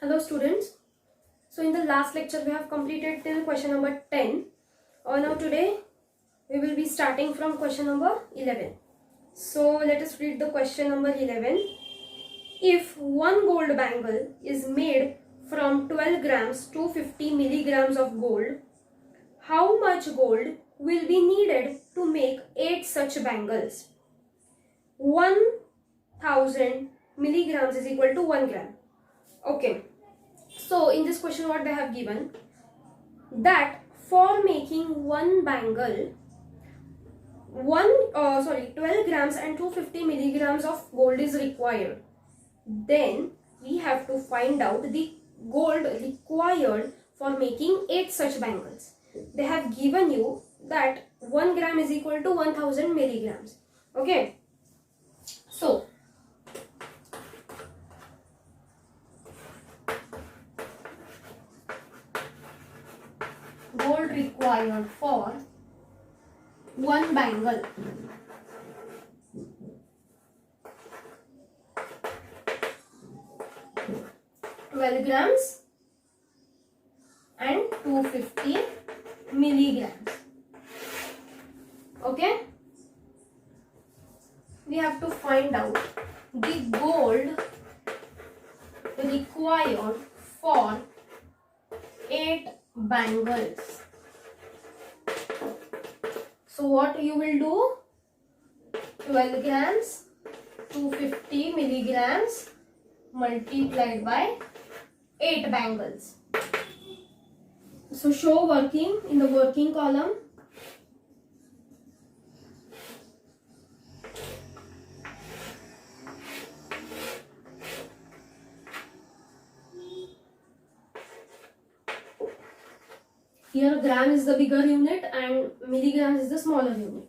Hello students. So in the last lecture we have completed till question number 10. Now today we will be starting from question number 11. So let us read the question number 11. If one gold bangle is made from 12 grams to 50 milligrams of gold, how much gold will be needed to make 8 such bangles? 1000 milligrams is equal to 1 gram. Okay. So in this question what they have given, that for making one bangle 12 grams and 250 milligrams of gold is required. Then we have to find out the gold required for making 8 such bangles. They have given you that 1 gram is equal to 1000 milligrams. Okay. So gold required for one bangle (12 grams and 250 milligrams). Okay, we have to find out the gold required for 8 bangles. So what you will do? 12 grams 250 milligrams multiplied by 8 bangles. So show working in the working column. Here gram is the bigger unit and milligrams is the smaller unit.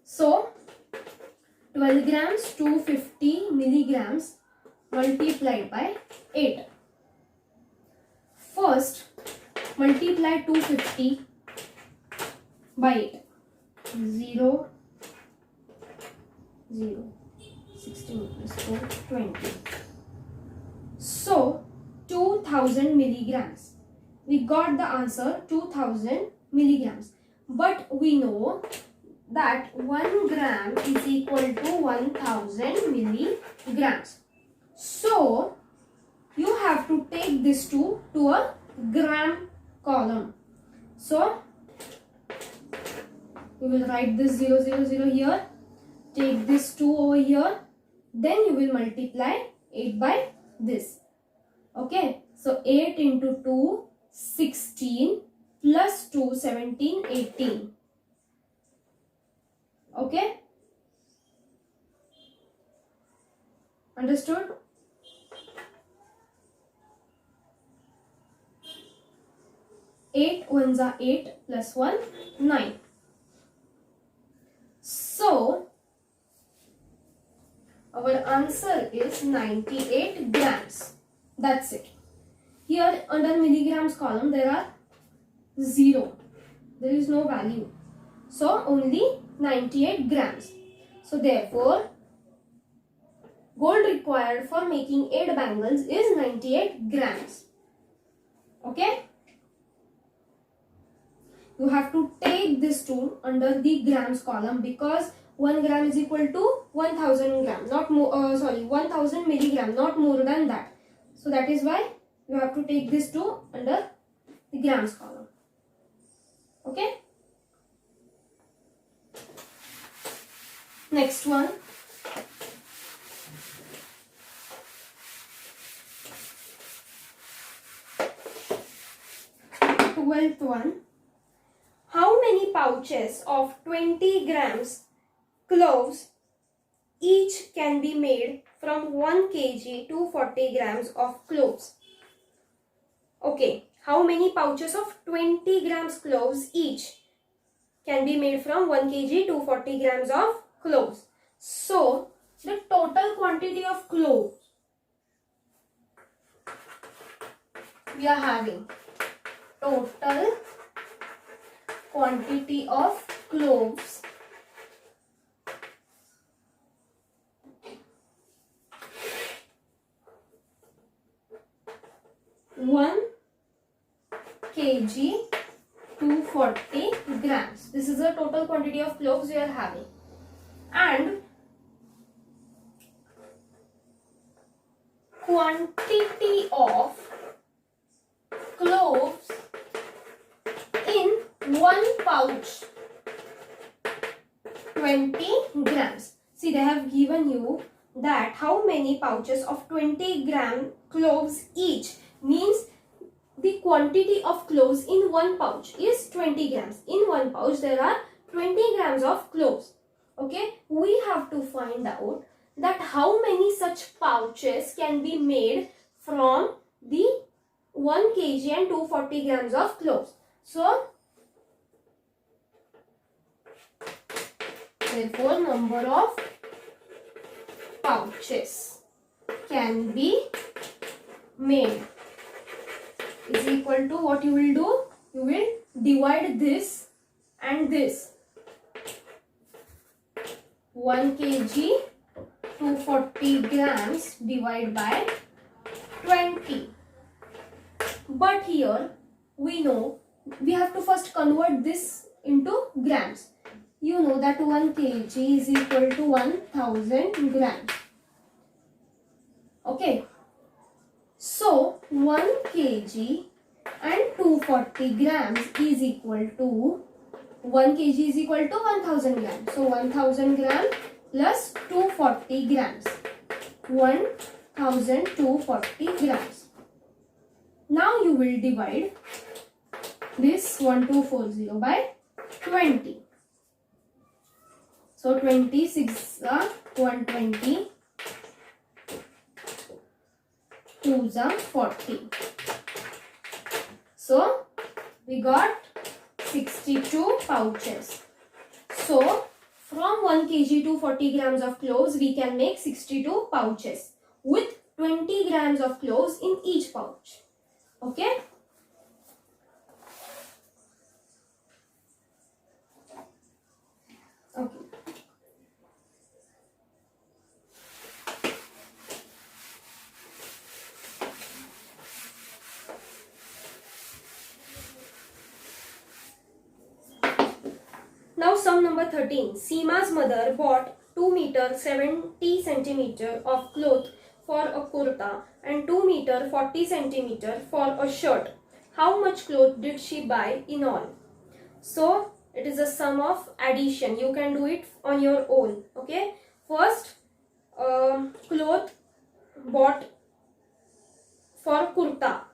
So 12 grams 250 milligrams multiplied by 8. First multiply 250 by 8. 0, 0, 16 plus 4, 20. So 2000 milligrams. We got the answer 2000 milligrams. But we know that 1 gram is equal to 1000 milligrams. So you have to take this to a gram column. So you will write this 0, 0, 0 here. Take this 2 over here. Then you will multiply 8 by this. Okay. So 8 into 2, 16 plus 2, 17, 18. Okay. Understood? Eight ones are 8 plus 1, 9. So our answer is 98 grams. That's it. Here under milligrams column there are 0. There is no value. So only 98 grams. So therefore gold required for making 8 bangles is 98 grams. Okay. You have to take this to under the grams column because 1 gram is equal to 1000 grams, not more, 1000 milligram, not more than that. So that is why you have to take this to under the grams column. Okay. Next one. Twelfth one. How many pouches of 20 grams cloves each can be made from 1 kg to 40 grams of cloves? Okay, how many pouches of 20 grams cloves each can be made from 1 kg to 40 grams of cloves? So, the total quantity of cloves we are having, total quantity of cloves 1 kg 240 grams. This is the total quantity of cloves we are having. And quantity of cloves in one pouch, 20 grams. See, they have given you that how many pouches of 20 gram cloves each, means the quantity of cloves in one pouch is 20 grams. In one pouch there are 20 grams of cloves. Okay, we have to find out that how many such pouches can be made from the 1 kg and 240 grams of cloves. So, therefore, number of pouches can be made is equal to, what you will do? You will divide this and this. 1 kg 240 grams divided by 20. But here we know we have to first convert this into grams. You know that 1 kg is equal to 1000 grams. Okay. So 1 kg and 240 grams is equal to 1 kg is equal to 1000 grams. So 1000 grams plus 240 grams. 1240 grams. Now you will divide this 1240 by 20. So 26 120, 2 40. So we got 62 pouches. So from 1 kg to 40 grams of cloves we can make 62 pouches with 20 grams of cloves in each pouch. Okay. Okay. Now sum number 13. Seema's mother bought 2 meter 70 centimeter of cloth for a kurta and 2 meter 40 centimeter for a shirt. How much cloth did she buy in all? So it is a sum of addition. You can do it on your own. Okay. First, cloth bought for kurta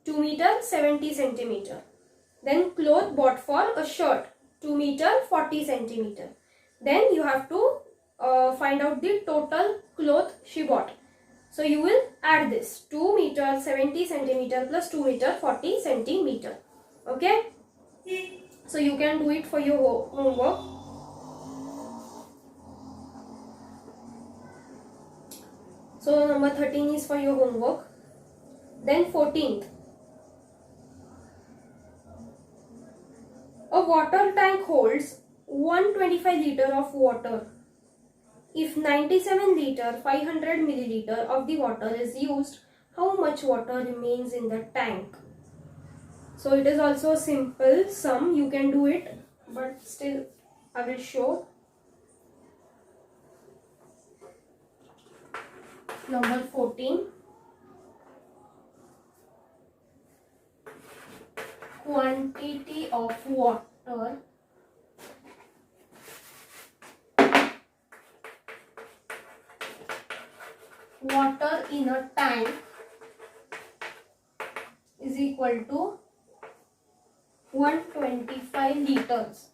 2 meter 70 centimeter. Then cloth bought for a shirt 2 meter 40 centimeter. Then you have to find out the total cloth she bought. So you will add this 2 meter 70 centimeter plus 2 meter 40 centimeter. Okay. So you can do it for your homework. So number 13 is for your homework. Then 14th. A water tank holds 125 liter of water. If 97 liter 500 milliliter of the water is used, how much water remains in the tank? So it is also a simple sum. You can do it, but still I will show. Number 14. Quantity of water in a tank is equal to 125 liters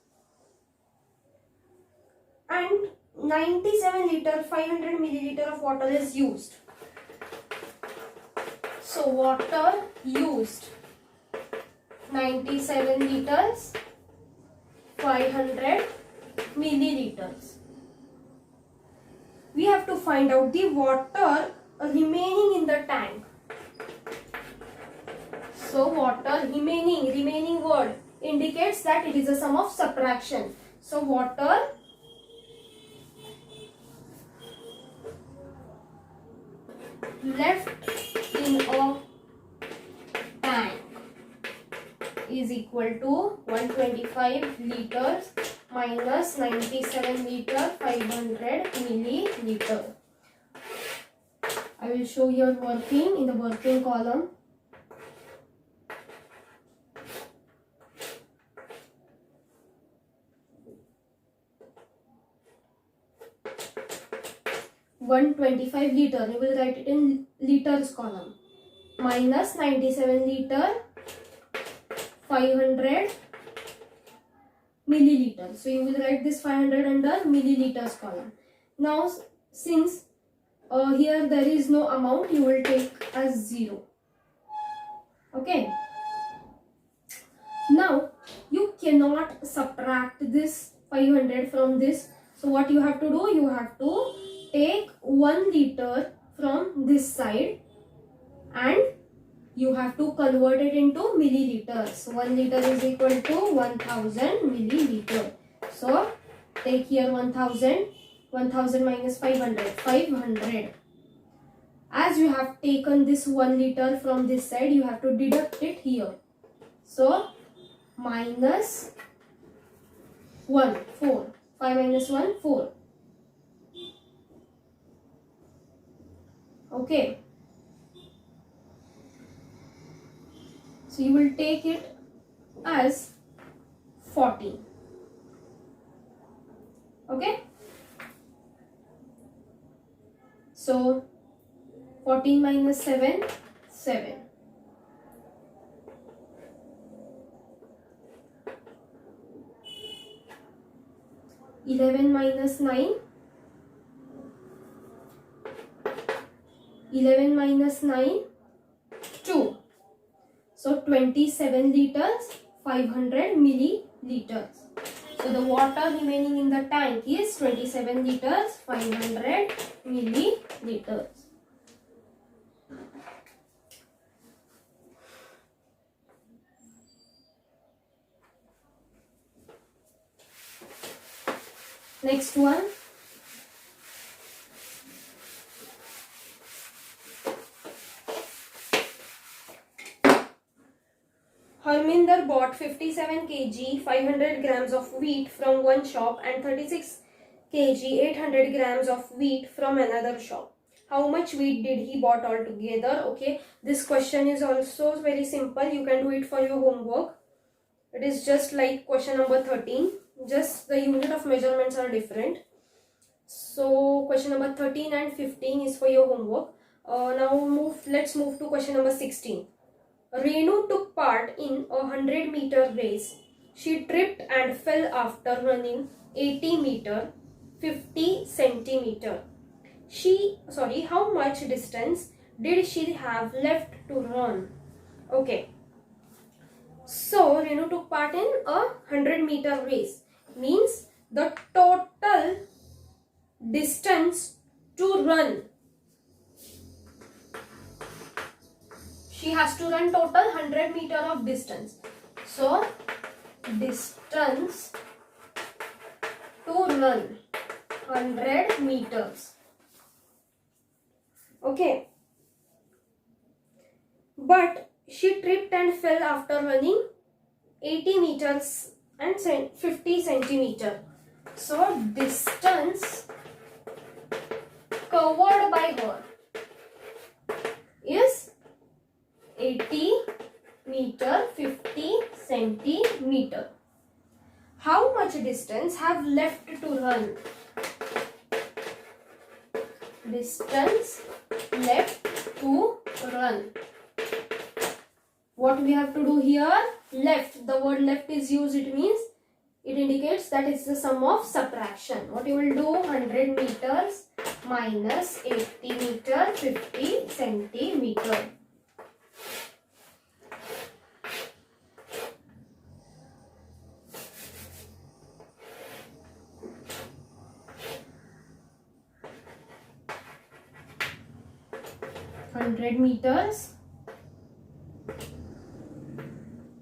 and 97 liter 500 milliliter of water is used. So water used 97 liters 500 milliliters. We have to find out the water remaining in the tank. So water remaining word indicates that it is a sum of subtraction. So water left in a is equal to 125 liters minus 97 liter 500 milliliter. I will show here working in the working column. (125 liter), you will write it in liters column, minus 97 liter 500 milliliter. So you will write this 500 under milliliters column. Now since here there is no amount, you will take as 0. Okay. Now you cannot subtract this 500 from this. So what you have to do? You have to take 1 liter from this side and you have to convert it into milliliters. 1 liter is equal to 1000 milliliter. So take here 1000. 1000 minus 500. 500. As you have taken this 1 liter from this side, you have to deduct it here. So minus 1, 4. 5 minus 1, 4. Okay. So you will take it as 14. Okay. So 14 minus 7, 7. (11 minus 9). 11 minus 9, 2. So 27 liters, 500 milliliters. So the water remaining in the tank is 27 liters, 500 milliliters. Next one. Harminder bought 57 kg 500 grams of wheat from one shop and 36 kg 800 grams of wheat from another shop. How much wheat did he bought altogether? Okay, this question is also very simple. You can do it for your homework. It is just like question number 13. Just the unit of measurements are different. So question number 13 and 15 is for your homework. Let's move to question number 16. Renu took part in a 100-meter race. She tripped and fell after running 80 meter, 50 centimeter. How much distance did she have left to run? Okay. So Renu took part in a 100-meter race. Means the total distance to run. She has to run total 100 meter of distance. So distance to run 100 meters. Okay. But she tripped and fell after running 80 meters and 50 centimeter. So distance covered by her is 80 meter, 50 centimeter. How much distance have left to run? Distance left to run. What we have to do here? Left. The word left is used. It means it indicates that it's the sum of subtraction. What you will do? 100 meters minus 80 meter, 50 centimeter. Meters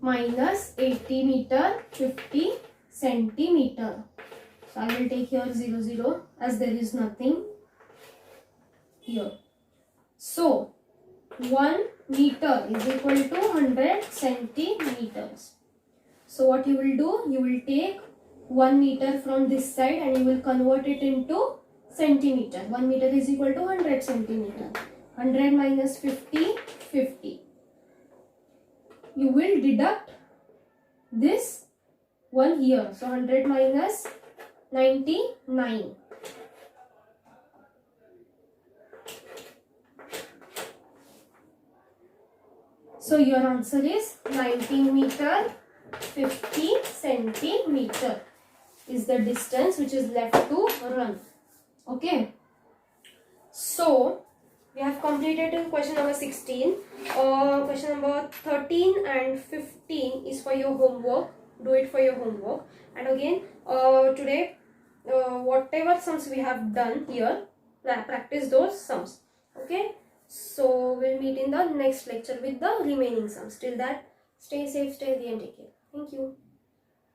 minus 80 meter, 50 centimeter. So I will take here 0, 0 as there is nothing here. So 1 meter is equal to 100 centimeters. So what you will do, you will take 1 meter from this side and you will convert it into centimeter. 1 meter is equal to 100 centimeter. 100 minus 50, 50. You will deduct this one here. So 100 minus 99. So your answer is 19 meter 50 centimeter is the distance which is left to run. Okay. So we have completed question number 16. Question number 13 and 15 is for your homework. Do it for your homework. And again, today, whatever sums we have done here, practice those sums. Okay. So we'll meet in the next lecture with the remaining sums. Till that, stay safe, stay healthy and take care. Thank you.